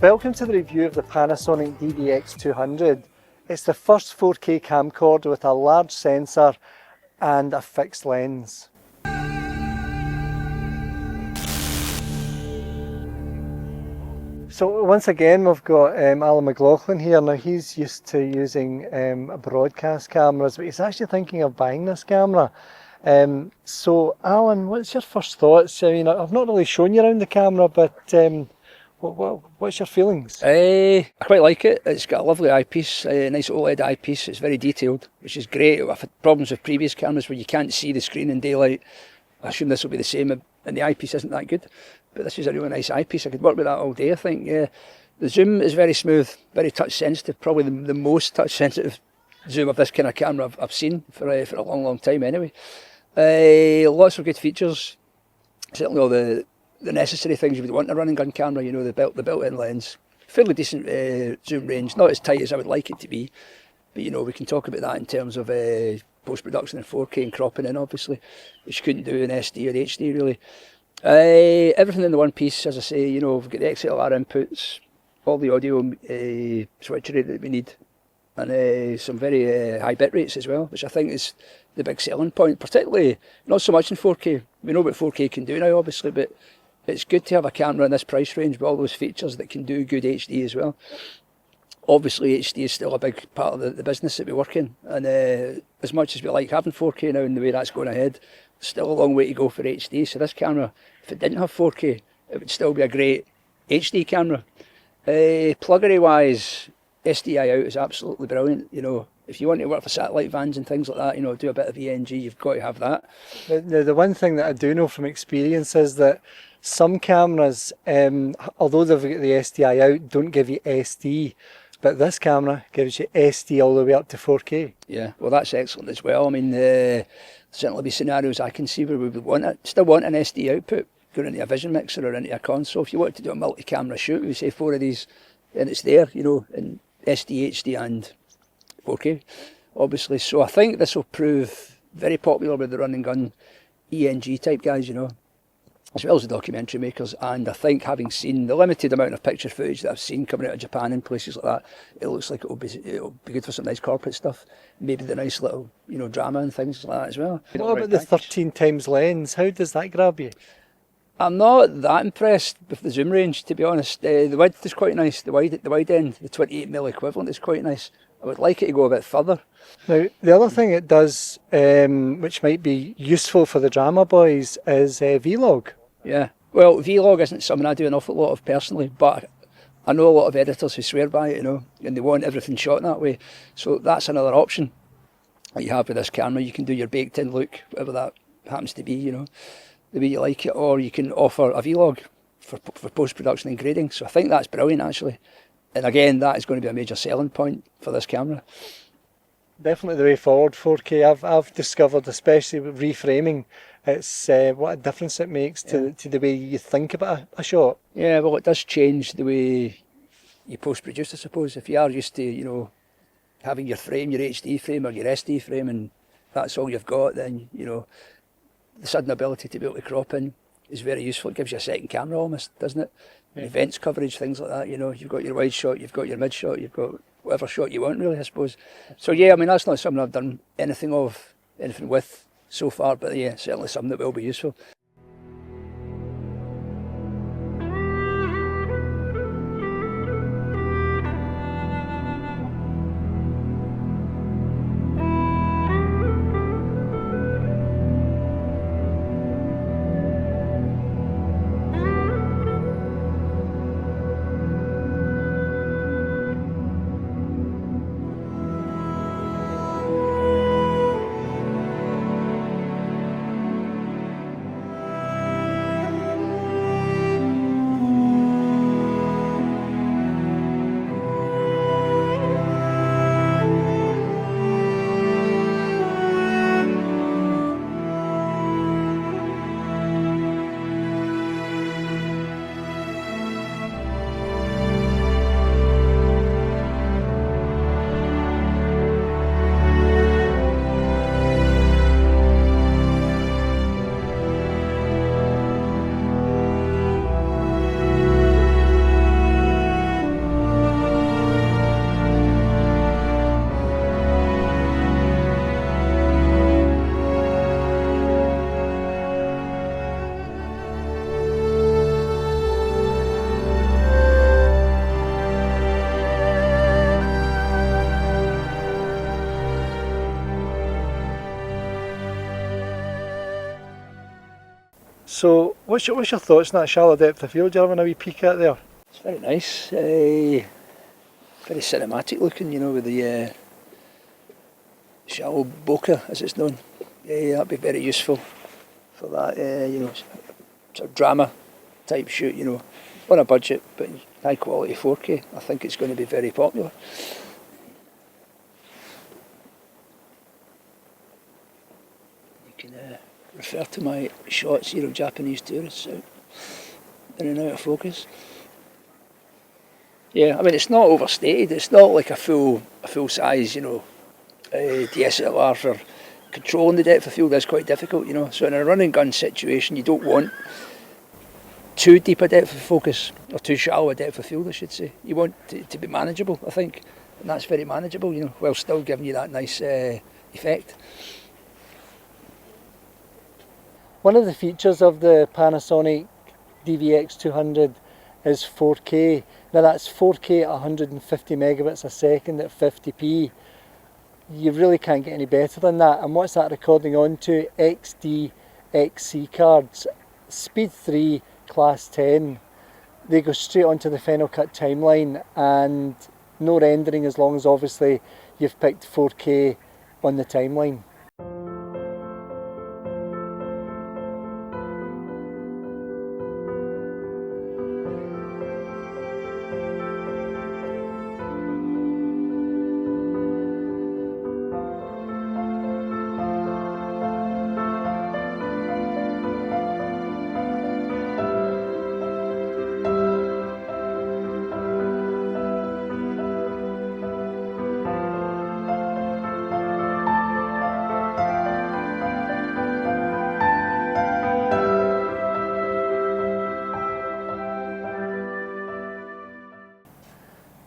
Welcome to the review of the Panasonic DVX200. It's the first 4K camcorder with a large sensor and a fixed lens. So once again we've got Allen McLaughlin here. Now he's used to using broadcast cameras, but he's actually thinking of buying this camera. So Alan, what's your first thoughts? I mean, I've not really shown you around the camera, but what's your feelings? I quite like it. It's got a lovely eyepiece, a nice OLED eyepiece. It's very detailed, which is great. I've had problems with previous cameras where you can't see the screen in daylight. I assume this will be the same, and the eyepiece isn't that good. But this is a really nice eyepiece. I could work with that all day, I think. Yeah. The zoom is very smooth, very touch sensitive. Probably the most touch sensitive zoom of this kind of camera I've seen for a long time anyway. Lots of good features. Certainly all the necessary things you would want in a running gun camera, you know, the built-in lens. Fairly decent zoom range, not as tight as I would like it to be, but you know, we can talk about that in terms of post-production in 4K and cropping in, obviously, which you couldn't do in SD or HD really. Everything in the one piece, as I say, you know, we've got the XLR inputs, all the audio switchery that we need, and some very high bit rates as well, which I think is the big selling point, particularly not so much in 4K. We know what 4K can do now, obviously, but it's good to have a camera in this price range with all those features that can do good HD as well. Obviously, HD is still a big part of the business that we work in, and as much as we like having 4K now and the way that's going ahead, still a long way to go for HD. So this camera, if it didn't have 4K, it would still be a great HD camera. Pluggery wise, SDI out is absolutely brilliant. You know, if you want to work for satellite vans and things like that, you know, do a bit of ENG, you've got to have that. The one thing that I do know from experience is that some cameras, although they've got the SDI out, don't give you SD, but this camera gives you SD all the way up to 4K. Yeah, well, that's excellent as well. I mean, certainly be scenarios I can see where we would still want an SD output going into a vision mixer or into a console. If you want to do a multi-camera shoot, we say 4 of these, and it's there, you know, in SD, HD and 4K, obviously. So I think this will prove very popular with the running gun ENG type guys, you know, as well as the documentary makers. And I think, having seen the limited amount of picture footage that I've seen coming out of Japan and places like that, it looks like it'll be good for some nice corporate stuff. Maybe the nice little, you know, drama and things like that as well. What about the 13 times lens? How does that grab you? I'm not that impressed with the zoom range, to be honest. The width is quite nice. The wide end, the 28mm equivalent, is quite nice. I would like it to go a bit further. Now, the other thing it does, which might be useful for the drama boys, is vlog. Yeah, well, vlog isn't something I do an awful lot of personally, but I know a lot of editors who swear by it, you know, and they want everything shot that way. So that's another option that you have with this camera. You can do your baked-in look, whatever that happens to be, you know, the way you like it, or you can offer a vlog for post-production and grading. So I think that's brilliant, actually. And again, that is going to be a major selling point for this camera. Definitely the way forward, 4K. I've discovered, especially with reframing, it's what a difference it makes to the way you think about a shot. Yeah, well, it does change the way you post-produce, I suppose. If you are used to, you know, having your frame, your HD frame or your SD frame, and that's all you've got, then, you know, the sudden ability to be able to crop in is very useful. It gives you a second camera almost, doesn't it? Yeah. Events coverage, things like that, you know, you've got your wide shot, you've got your mid shot, you've got whatever shot you want, really, I suppose. So yeah, I mean, that's not something I've done anything with so far, but yeah, certainly something that will be useful. So what's your thoughts on that shallow depth of field? Do you ever have a wee peek at there? It's very nice, very cinematic looking, you know, with the shallow bokeh as it's known. That'd be very useful for that, you know, sort of drama type shoot, you know, on a budget but high quality 4K. I think it's going to be very popular. You can refer to my shots here of Japanese tourists out in and out of focus. Yeah, I mean, it's not overstated. It's not like a full size, you know, DSLR for controlling the depth of field is quite difficult, you know. So in a run and gun situation, you don't want too deep a depth of focus, or too shallow a depth of field, I should say. You want it to be manageable, I think, and that's very manageable, you know, while still giving you that nice effect. One of the features of the Panasonic DVX200 is 4K. Now that's 4K at 150 megabits a second at 50p. You really can't get any better than that. And what's that recording onto? XC cards, Speed 3, Class 10. They go straight onto the Final Cut timeline and no rendering, as long as obviously you've picked 4K on the timeline.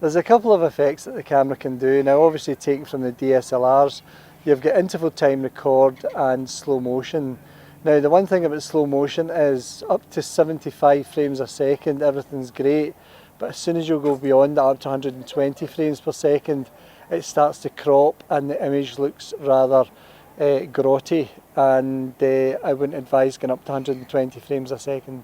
There's a couple of effects that the camera can do. Now obviously taken from the DSLRs, you've got interval time record and slow motion. Now the one thing about slow motion is up to 75 frames a second, everything's great, but as soon as you go beyond that, up to 120 frames per second, it starts to crop and the image looks rather grotty, and I wouldn't advise going up to 120 frames a second.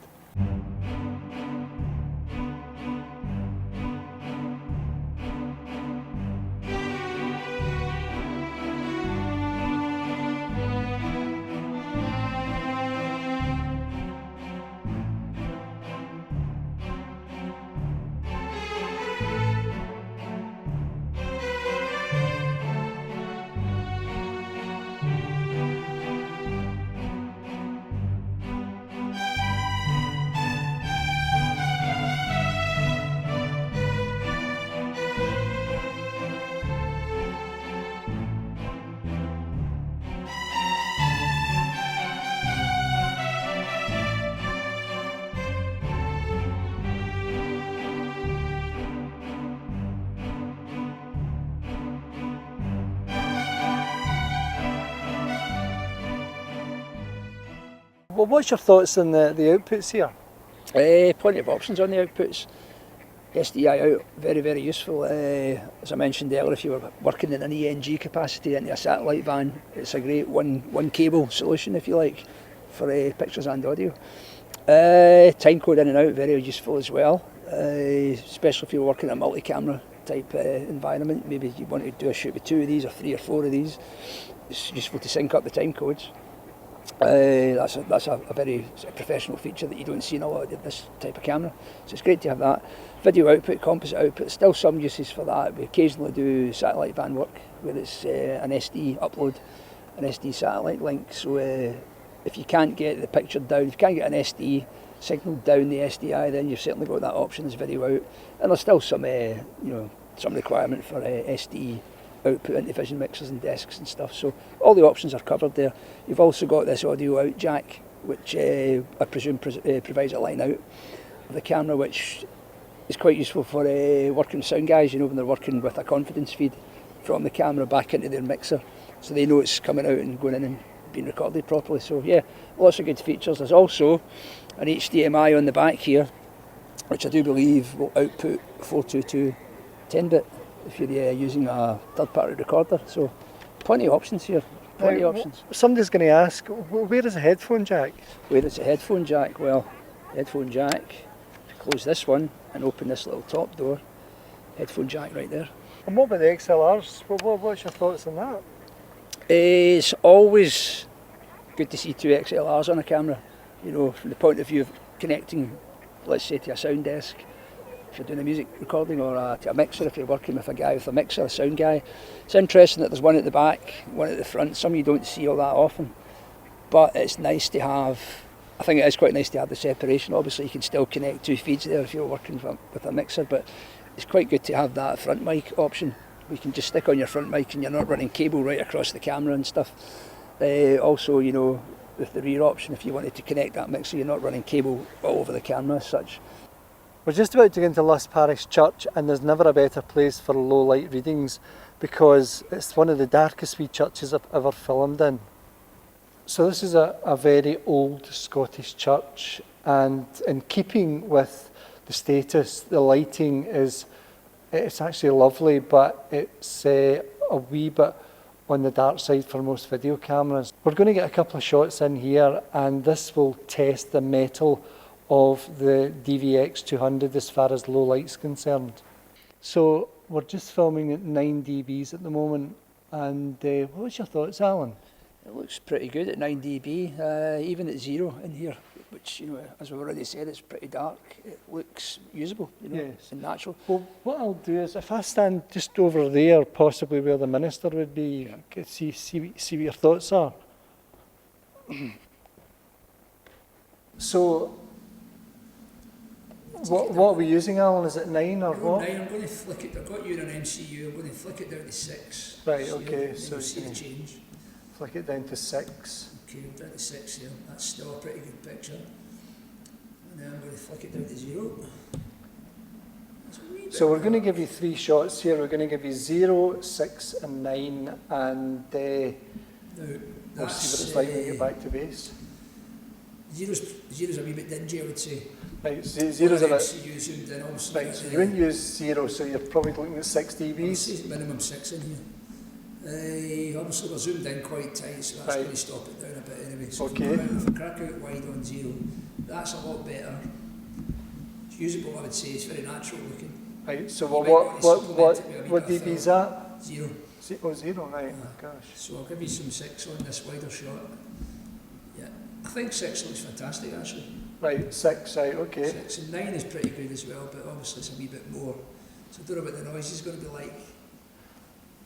Well, what's your thoughts on the outputs here? Plenty of options on the outputs. SDI out, very useful. As I mentioned earlier, if you were working in an ENG capacity into a satellite van, it's a great one cable solution, if you like, for pictures and audio. Timecode in and out, very useful as well, especially if you're working in a multi-camera type environment. Maybe you want to do a shoot with 2 of these or 3 or 4 of these. It's useful to sync up the time codes. That's a very professional feature that you don't see in a lot of this type of camera, so it's great to have that. Video output, composite output, still some uses for that. We occasionally do satellite van work where it's an SD upload, an SD satellite link, so if you can't get the picture down, if you can't get an SD signal down the SDI, then you've certainly got that option as video out. And there's still some some requirement for SD output into vision mixers and desks and stuff, so all the options are covered there. You've also got this audio out jack, which I presume provides a line out of the camera, which is quite useful for working with sound guys, you know, when they're working with a confidence feed from the camera back into their mixer, so they know it's coming out and going in and being recorded properly. So yeah, lots of good features. There's also an HDMI on the back here, which I do believe will output 422 10-bit if you're using a third-party recorder, so plenty of options here. plenty Now, of options. Somebody's going to ask, where is the headphone jack? Where is the headphone jack? Well, headphone jack, if you close this one and open this little top door, headphone jack right there. And what about the XLRs? What's your thoughts on that? It's always good to see two XLRs on a camera, you know, from the point of view of connecting, let's say, to a sound desk, if you're doing a music recording, or to a mixer, if you're working with a guy with a mixer, a sound guy. It's interesting that there's one at the back, one at the front. Some you don't see all that often, but it's nice to have, I think it is quite nice to have the separation. Obviously you can still connect two feeds there if you're working with a mixer, but it's quite good to have that front mic option. You can just stick on your front mic and you're not running cable right across the camera and stuff. Also, you know, with the rear option, if you wanted to connect that mixer, you're not running cable all over the camera as such. We're just about to go into Luss Parish Church, and there's never a better place for low light readings because it's one of the darkest wee churches I've ever filmed in. So this is a very old Scottish church, and in keeping with the status, the lighting it's actually lovely, but it's a wee bit on the dark side for most video cameras. We're going to get a couple of shots in here, and this will test the mettle of the DVX200 as far as low light's concerned. So we're just filming at 9 dBs at the moment, and what's your thoughts, Alan? It looks pretty good at 9 dB, even at 0 in here, which, you know, as we've already said, it's pretty dark. It looks usable, you know, Yes. and natural. Well, what I'll do is, if I stand just over there, possibly where the minister would be, you can see what your thoughts are. So, what are we using, Alan? Is it 9 or what? 9, I'm going to flick it. I've got you in an MCU. I'm going to flick it down to 6. Right, okay, so you'll see the change. Flick it down to 6. Okay, I'm down to 6 here. That's still a pretty good picture. And then I'm going to flick it down to 0. That's a wee bit So we're going to give you 3 shots here. We're going to give you 0, 6 and 9, and Now, we'll see what it's like when we get back to base. Zero's a wee bit dingy, I would say. Right, zero's a bit... MCU zoomed in, obviously. Right, so you wouldn't use 0, so you're probably looking at 6 dBs. It's minimum 6 in here. Obviously we're zoomed in quite tight, so that's Right. going to stop it down a bit anyway. So Okay. if I crack out wide on 0, that's a lot better. It's usable, I would say. It's very natural looking. Right, so You might want to supplement what it with a wee what bit of dB is film. that? 0. Oh, 0, right, gosh. So I'll give you some 6 on this wider shot. Yeah, I think 6 looks fantastic actually. Right, 6, right, okay. 6 and 9 is pretty good as well, but obviously it's a wee bit more. So I don't know what the noise is going to be like,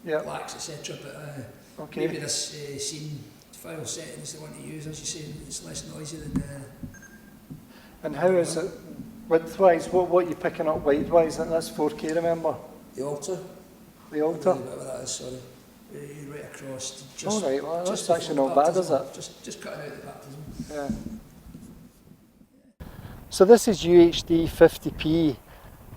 Yeah, blacks, etc. But okay. maybe this scene file setting is the one to use, as you say. It's less noisy than. And how is it width-wise? What are you picking up width-wise? And that's 4K, remember? The altar. The altar? Whatever that is, sorry. Right across. To just, Oh, right, well, that's just actually before not bad, is baptism. it? Just cutting out the baptism. Yeah. So this is UHD 50p,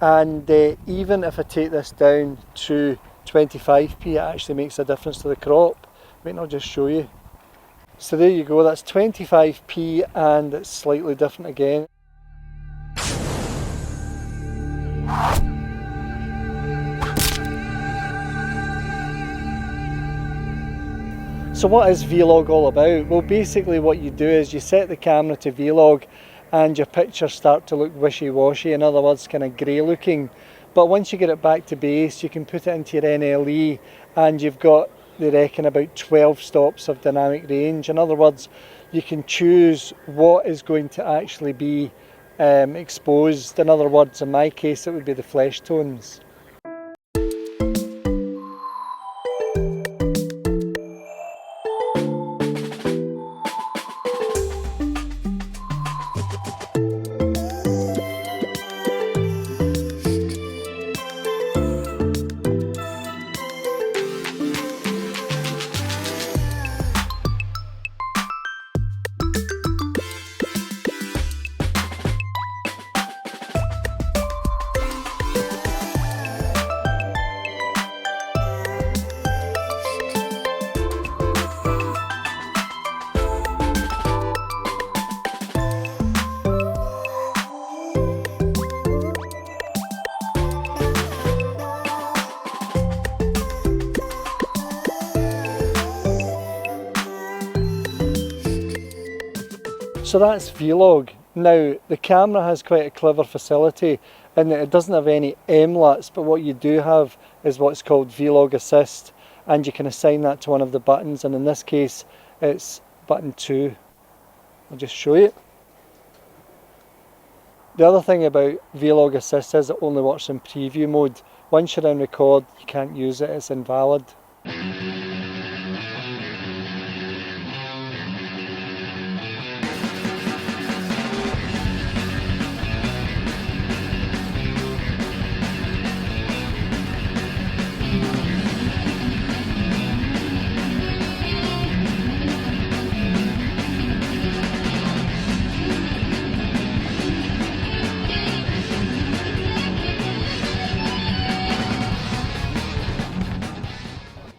and even if I take this down to 25p, it actually makes a difference to the crop. Wait, and I'll just show you. So there you go, that's 25p, and it's slightly different again. So what is vlog all about? Well, basically what you do is you set the camera to vlog and your pictures start to look wishy-washy, in other words kind of grey looking. But once you get it back to base, you can put it into your NLE and you've got, they reckon, about 12 stops of dynamic range. In other words, you can choose what is going to actually be exposed. In other words, in my case, it would be the flesh tones. So that's Vlog. Now the camera has quite a clever facility in that it doesn't have any MLUTs, but what you do have is what's called Vlog Assist, and you can assign that to one of the buttons, and in this case it's button 2. I'll just show you. The other thing about Vlog Assist is it only works in preview mode. Once you're in record, you can't use it, it's invalid.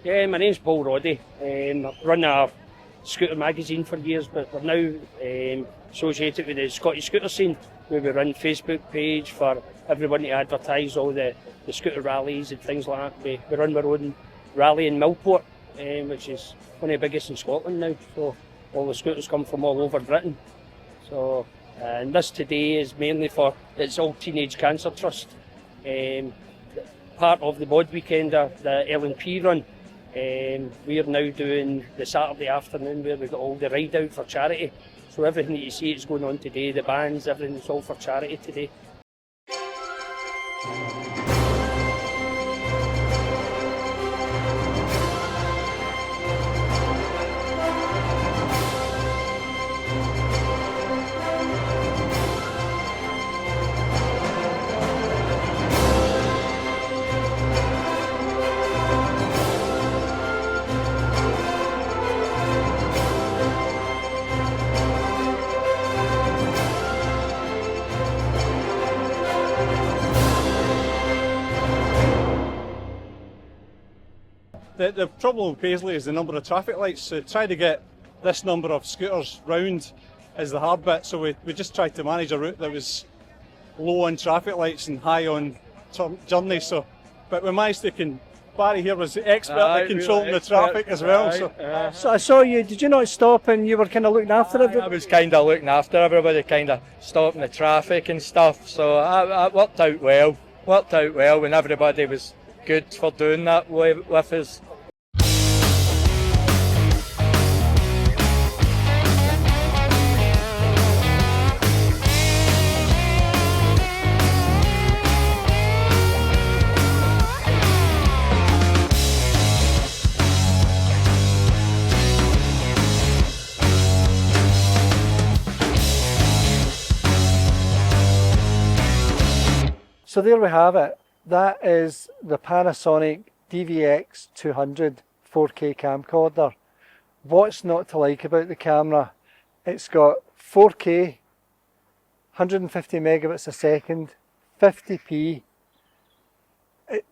Yeah, my name's Paul Roddy. I've run a scooter magazine for years, but we're now associated with the Scottish scooter scene, where we run Facebook page for everyone to advertise all the scooter rallies and things like that. We run our own rally in Millport, which is one of the biggest in Scotland now, so all the scooters come from all over Britain. So, and this today is mainly for, it's all Teenage Cancer Trust. Part of the Bod Weekender, the L&P run. We're now doing the Saturday afternoon where we've got all the ride out for charity. So everything that you see is going on today, the bands, everything's all for charity today. The trouble with Paisley is the number of traffic lights, so trying to get this number of scooters round is the hard bit, so we just tried to manage a route that was low on traffic lights and high on journeys, but we managed to Barry here was expert at controlling the traffic as well. So I saw you, did you not stop and you were kind of looking after everybody? I was kind of looking after everybody, kind of stopping the traffic and stuff, so it worked out well. And everybody was good for doing that with us. So there we have it. That is the Panasonic DVX200 4K camcorder. What's not to like about the camera? It's got 4K, 150 megabits a second, 50p.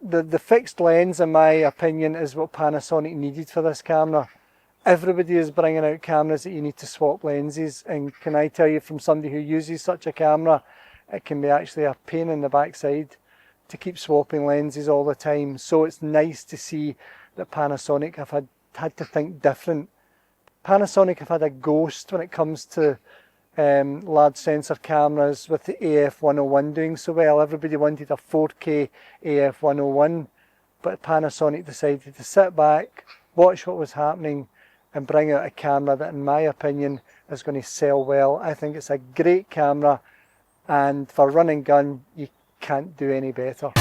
The fixed lens, in my opinion, is what Panasonic needed for this camera. Everybody is bringing out cameras that you need to swap lenses, and can I tell you from somebody who uses such a camera, it can be actually a pain in the backside to keep swapping lenses all the time. So it's nice to see that Panasonic have had to think different. Panasonic have had a ghost when it comes to large sensor cameras, with the AF101 doing so well. Everybody wanted a 4K AF101, but Panasonic decided to sit back, watch what was happening, and bring out a camera that, in my opinion, is going to sell well. I think it's a great camera, and for run and gun, you can't do any better.